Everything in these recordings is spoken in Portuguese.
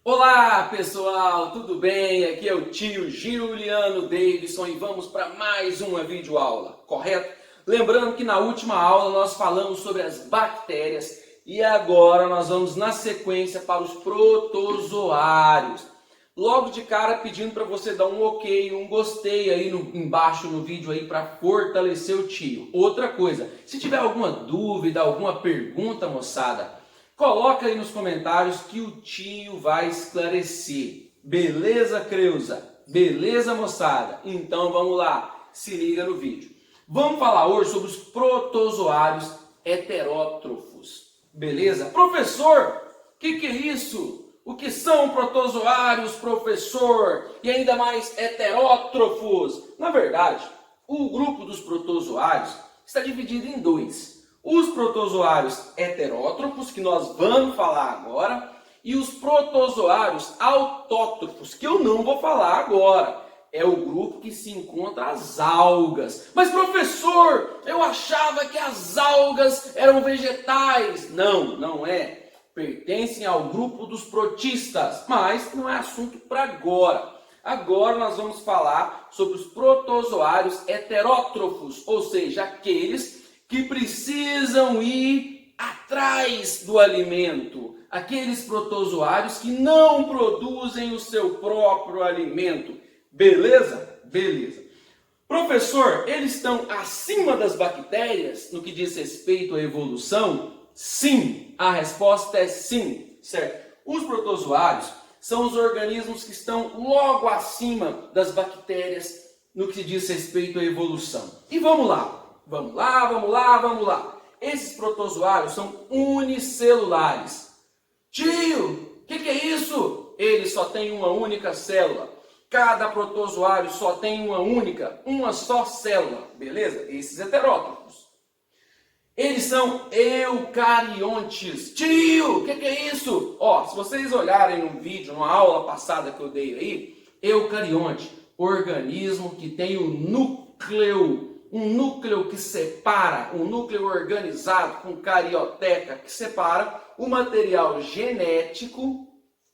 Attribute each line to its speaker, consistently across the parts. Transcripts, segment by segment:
Speaker 1: Olá pessoal, tudo bem? Aqui é o tio Juliano Davidson e vamos para mais uma videoaula, correto? Lembrando que na última aula nós falamos sobre as bactérias e agora nós vamos na sequência para os protozoários. Logo de cara pedindo para você dar um ok, um gostei aí embaixo no vídeo aí para fortalecer o tio. Outra coisa, se tiver alguma dúvida, alguma pergunta, moçada, coloca aí nos comentários que o tio vai esclarecer. Beleza, Creuza? Beleza, moçada? Então vamos lá, se liga no vídeo. Vamos falar hoje sobre os protozoários heterótrofos. Beleza? Professor, o que é isso? O que são protozoários, professor? E ainda mais heterótrofos? Na verdade, o grupo dos protozoários está dividido em dois. Os protozoários heterótrofos, que nós vamos falar agora, e os protozoários autótrofos, que eu não vou falar agora. É o grupo que se encontra as algas. Mas professor, eu achava que as algas eram vegetais. Não, não é. Pertencem ao grupo dos protistas, mas não é assunto para agora. Agora nós vamos falar sobre os protozoários heterótrofos, ou seja, aqueles que precisam ir atrás do alimento. Aqueles protozoários que não produzem o seu próprio alimento. Beleza? Beleza. Professor, eles estão acima das bactérias no que diz respeito à evolução? Sim. A resposta é sim, certo? Os protozoários são os organismos que estão logo acima das bactérias no que diz respeito à evolução. E vamos lá. Vamos lá. Esses protozoários são unicelulares. Tio, o que é isso? Eles só têm uma única célula. Cada protozoário só tem uma só célula. Beleza? Esses heterótrofos. Eles são eucariontes. Tio, o que é isso? Ó, se vocês olharem no vídeo, numa aula passada que eu dei aí, eucarionte, organismo que tem um núcleo que separa, um núcleo organizado com carioteca, que separa o material genético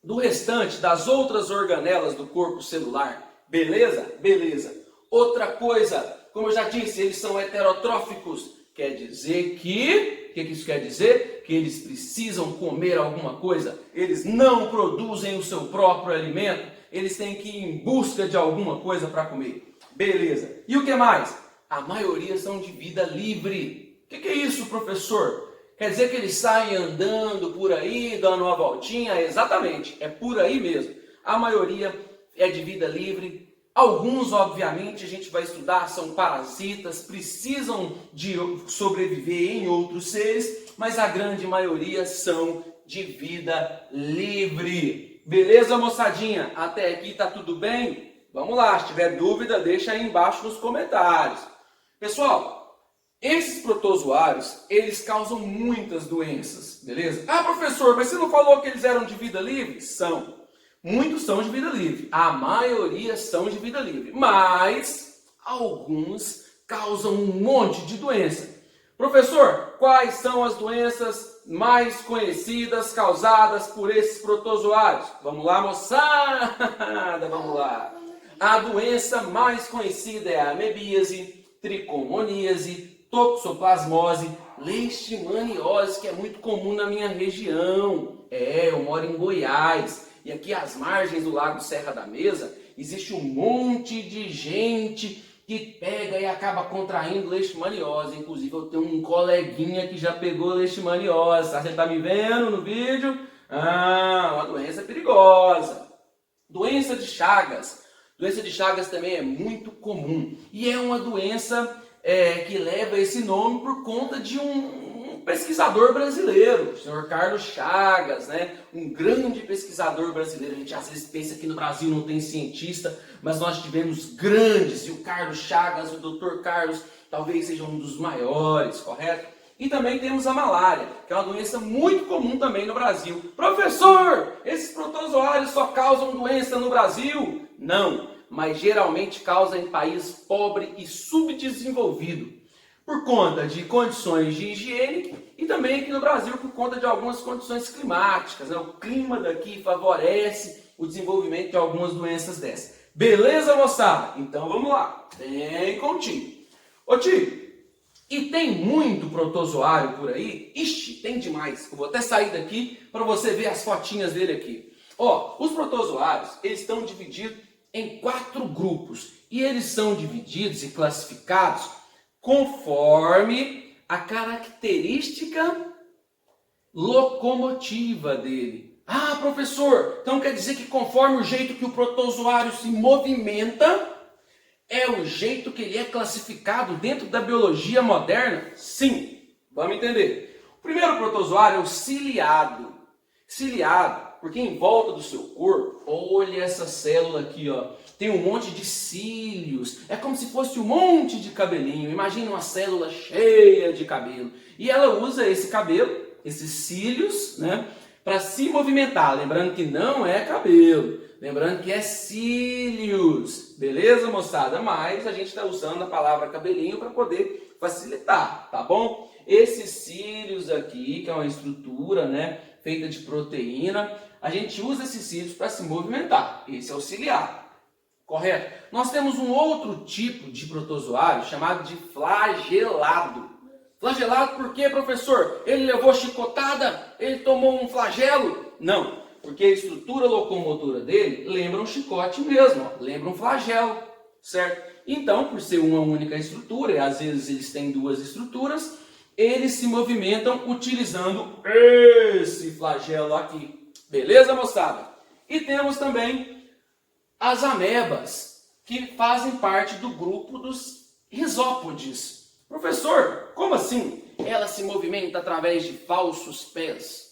Speaker 1: do restante, das outras organelas do corpo celular. Beleza? Beleza. Outra coisa, como eu já disse, eles são heterotróficos. Quer dizer que... O que isso quer dizer? Que eles precisam comer alguma coisa. Eles não produzem o seu próprio alimento. Eles têm que ir em busca de alguma coisa para comer. Beleza. E o que mais? A maioria são de vida livre. O que é isso, professor? Quer dizer que eles saem andando por aí, dando uma voltinha? Exatamente, é por aí mesmo. A maioria é de vida livre. Alguns, obviamente, a gente vai estudar, são parasitas, precisam de sobreviver em outros seres, mas a grande maioria são de vida livre. Beleza, moçadinha? Até aqui tá tudo bem? Vamos lá, se tiver dúvida, deixa aí embaixo nos comentários. Pessoal, esses protozoários, eles causam muitas doenças, beleza? Ah, professor, mas você não falou que eles eram de vida livre? São. Muitos são de vida livre. A maioria são de vida livre. Mas alguns causam um monte de doença. Professor, quais são as doenças mais conhecidas causadas por esses protozoários? Vamos lá, moçada, vamos lá. A doença mais conhecida é a amebíase, tricomoníase, toxoplasmose, leishmaniose, que é muito comum na minha região. Eu moro em Goiás. E aqui às margens do Lago Serra da Mesa, existe um monte de gente que pega e acaba contraindo leishmaniose. Inclusive eu tenho um coleguinha que já pegou leishmaniose. Você está me vendo no vídeo? Ah, uma doença perigosa. Doença de Chagas. Doença de Chagas também é muito comum. E é uma doença que leva esse nome por conta de um pesquisador brasileiro, o senhor Carlos Chagas, né? Um grande pesquisador brasileiro. A gente às vezes pensa que no Brasil não tem cientista, mas nós tivemos grandes, e o Carlos Chagas, o Dr. Carlos, talvez seja um dos maiores, correto? E também temos a malária, que é uma doença muito comum também no Brasil. Professor, esses protozoários só causam doença no Brasil? Não, mas geralmente causa em país pobre e subdesenvolvido, por conta de condições de higiene E também aqui no Brasil por conta de algumas condições climáticas, né? O clima daqui favorece o desenvolvimento de algumas doenças dessas. Beleza, moçada? Então vamos lá. Vem contigo. Ô tio, e tem muito protozoário por aí? Ixi, tem demais. Eu vou até sair daqui para você ver as fotinhas dele aqui. Ó, os protozoários, eles estão divididos em 4 grupos. E eles são divididos e classificados conforme a característica locomotiva dele. Ah, professor, então quer dizer que conforme o jeito que o protozoário se movimenta, é o jeito que ele é classificado dentro da biologia moderna? Sim, vamos entender. O primeiro protozoário é o ciliado. Ciliado, porque em volta do seu corpo, olha essa célula aqui, ó, tem um monte de cílios. É como se fosse um monte de cabelinho. Imagina uma célula cheia de cabelo. E ela usa esse cabelo, esses cílios, né, para se movimentar. Lembrando que não é cabelo. Lembrando que é cílios. Beleza, moçada? Mas a gente está usando a palavra cabelinho para poder facilitar, tá bom? Esses cílios aqui, que é uma estrutura, né, feita de proteína, a gente usa esses cílios para se movimentar. Esse é o ciliado. Correto? Nós temos um outro tipo de protozoário chamado de flagelado. Flagelado por quê, professor? Ele levou chicotada? Ele tomou um flagelo? Não, porque a estrutura locomotora dele lembra um chicote mesmo, ó, lembra um flagelo, certo? Então, por ser uma única estrutura, e às vezes eles têm 2 estruturas, eles se movimentam utilizando esse flagelo aqui. Beleza, moçada? E temos também as amebas, que fazem parte do grupo dos risópodes. Professor, como assim? Ela se movimenta através de falsos pés.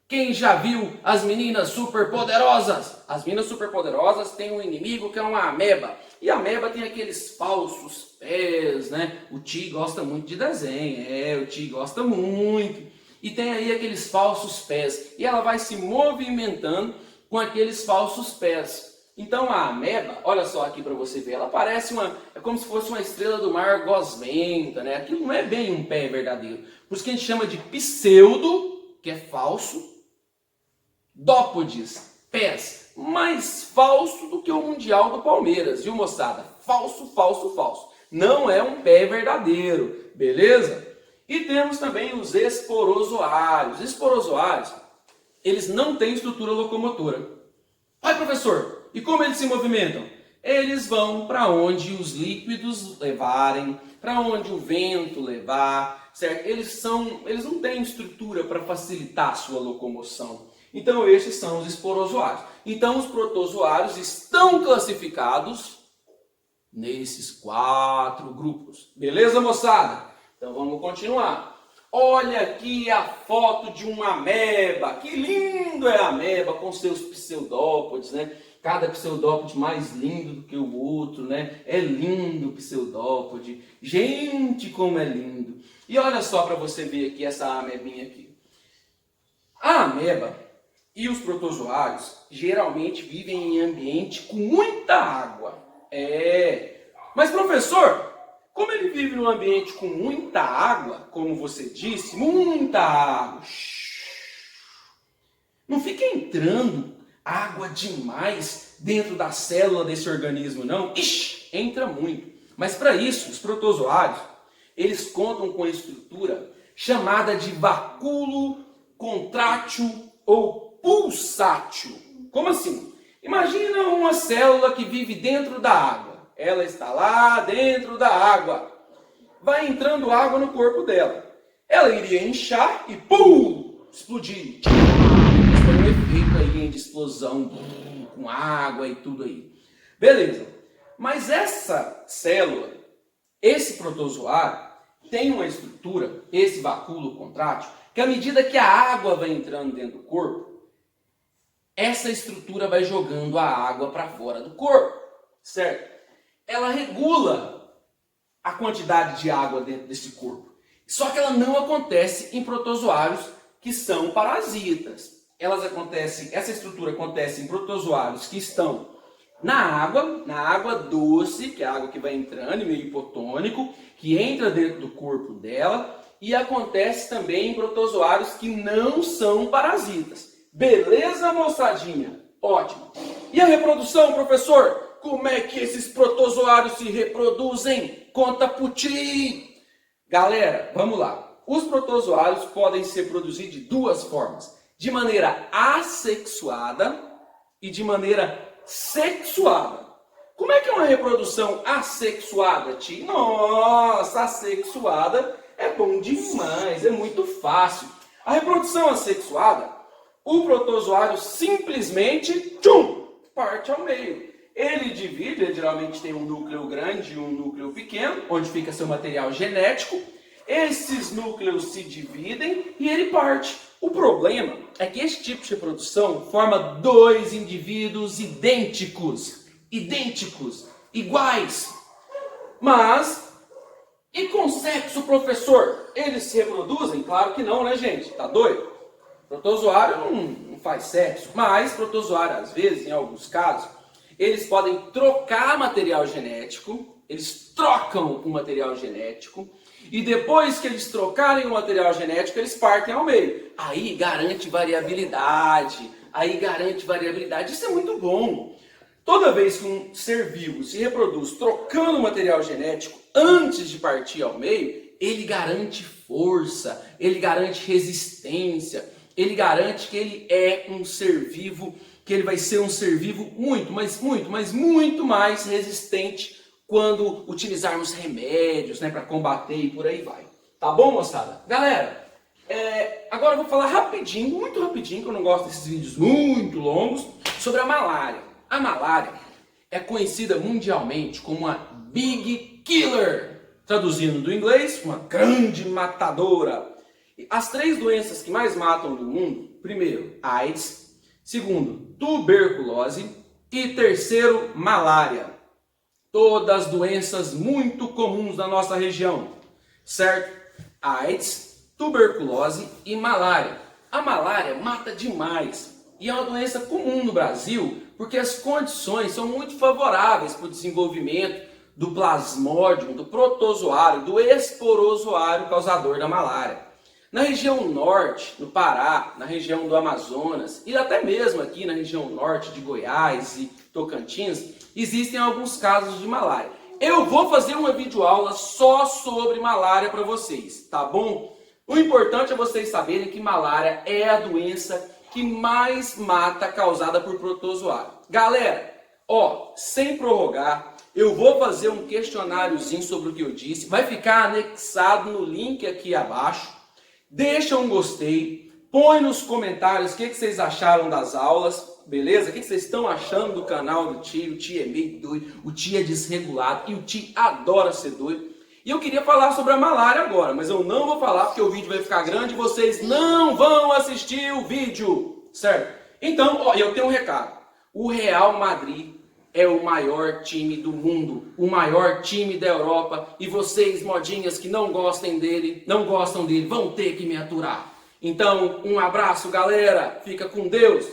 Speaker 1: Quem já viu as meninas superpoderosas? As meninas superpoderosas têm um inimigo que é uma ameba. E a ameba tem aqueles falsos pés, né? O Ti gosta muito de desenho, o Ti gosta muito. E tem aí aqueles falsos pés. E ela vai se movimentando com aqueles falsos pés. Então a ameba, olha só aqui para você ver, ela parece é como se fosse uma estrela do mar gosmenta, né? Aquilo não é bem um pé verdadeiro. Por isso que a gente chama de pseudo, que é falso, dópodes, pés, mais falso do que o Mundial do Palmeiras, viu, moçada? Falso, falso, falso. Não é um pé verdadeiro, beleza? E temos também os esporozoários. Os esporozoários, eles não têm estrutura locomotora. Ai, professor, e como eles se movimentam? Eles vão para onde os líquidos levarem, para onde o vento levar, certo? Eles não têm estrutura para facilitar a sua locomoção. Então, esses são os esporozoários. Então, os protozoários estão classificados nesses 4 grupos. Beleza, moçada? Então, vamos continuar. Olha aqui a foto de uma ameba. Que lindo é a ameba com seus pseudópodes, né? Cada pseudópode mais lindo do que o outro, né? É lindo o pseudópode. Gente, como é lindo. E olha só para você ver aqui essa amebinha aqui. A ameba e os protozoários geralmente vivem em ambiente com muita água. Mas professor, como ele vive num ambiente com muita água, como você disse, muita água, não fica entrando água demais dentro da célula desse organismo, não? Ixi, entra muito. Mas para isso, os protozoários, eles contam com a estrutura chamada de vacúolo contrátil ou pulsátil. Como assim? Imagina uma célula que vive dentro da água. Ela está lá dentro da água. Vai entrando água no corpo dela. Ela iria inchar e pum, explodir. Foi um efeito aí de explosão com água e tudo aí. Beleza. Mas essa célula, esse protozoário, tem uma estrutura, esse vacúolo contrátil, que à medida que a água vai entrando dentro do corpo, essa estrutura vai jogando a água para fora do corpo, certo? Ela regula a quantidade de água dentro desse corpo. Só que ela não acontece em protozoários que são parasitas. Essa estrutura acontece em protozoários que estão na água doce, que é a água que vai entrando em meio hipotônico, que entra dentro do corpo dela e acontece também em protozoários que não são parasitas. Beleza, moçadinha? Ótimo. E a reprodução, professor? Como é que esses protozoários se reproduzem? Conta pro ti! Galera, vamos lá. Os protozoários podem ser produzidos de duas formas. De maneira assexuada e de maneira sexuada. Como é que é uma reprodução assexuada, Ti? Nossa, assexuada é bom demais, é muito fácil. A reprodução assexuada, o protozoário simplesmente parte ao meio. Ele divide, ele geralmente tem um núcleo grande e um núcleo pequeno, onde fica seu material genético. Esses núcleos se dividem e ele parte. O problema é que esse tipo de reprodução forma dois indivíduos idênticos, iguais. Mas, e com sexo, professor? Eles se reproduzem? Claro que não, né, gente? Tá doido? Protozoário não faz sexo, mas protozoário, às vezes, em alguns casos, eles podem trocar material genético, eles trocam o material genético, e depois que eles trocarem o material genético, eles partem ao meio. Aí garante variabilidade, isso é muito bom. Toda vez que um ser vivo se reproduz trocando o material genético antes de partir ao meio, ele garante força, ele garante resistência, ele garante que ele é um ser vivo, que ele vai ser um ser vivo muito mais resistente quando utilizarmos remédios, né, para combater e por aí vai. Tá bom, moçada? Galera, agora eu vou falar rapidinho, muito rapidinho, que eu não gosto desses vídeos muito longos, sobre a malária. A malária é conhecida mundialmente como uma Big Killer, traduzindo do inglês, uma grande matadora. As três doenças que mais matam do mundo, primeiro, AIDS, segundo, tuberculose e terceiro, malária. Todas doenças muito comuns na nossa região, certo? AIDS, tuberculose e malária. A malária mata demais e é uma doença comum no Brasil porque as condições são muito favoráveis para o desenvolvimento do plasmódium, do protozoário, do esporozoário causador da malária. Na região norte, no Pará, na região do Amazonas e até mesmo aqui na região norte de Goiás e Tocantins, existem alguns casos de malária. Eu vou fazer uma videoaula só sobre malária para vocês, tá bom? O importante é vocês saberem que malária é a doença que mais mata causada por protozoário. Galera, sem prorrogar, eu vou fazer um questionáriozinho sobre o que eu disse, vai ficar anexado no link aqui abaixo. Deixa um gostei, põe nos comentários o que vocês acharam das aulas, beleza? O que vocês estão achando do canal do tio? O tio é meio doido, o tio é desregulado e o tio adora ser doido. E eu queria falar sobre a malária agora, mas eu não vou falar porque o vídeo vai ficar grande e vocês não vão assistir o vídeo, certo? Então, eu tenho um recado. O Real Madrid é o maior time do mundo, o maior time da Europa, e vocês, modinhas que não gostam dele, vão ter que me aturar. Então, um abraço, galera. Fica com Deus.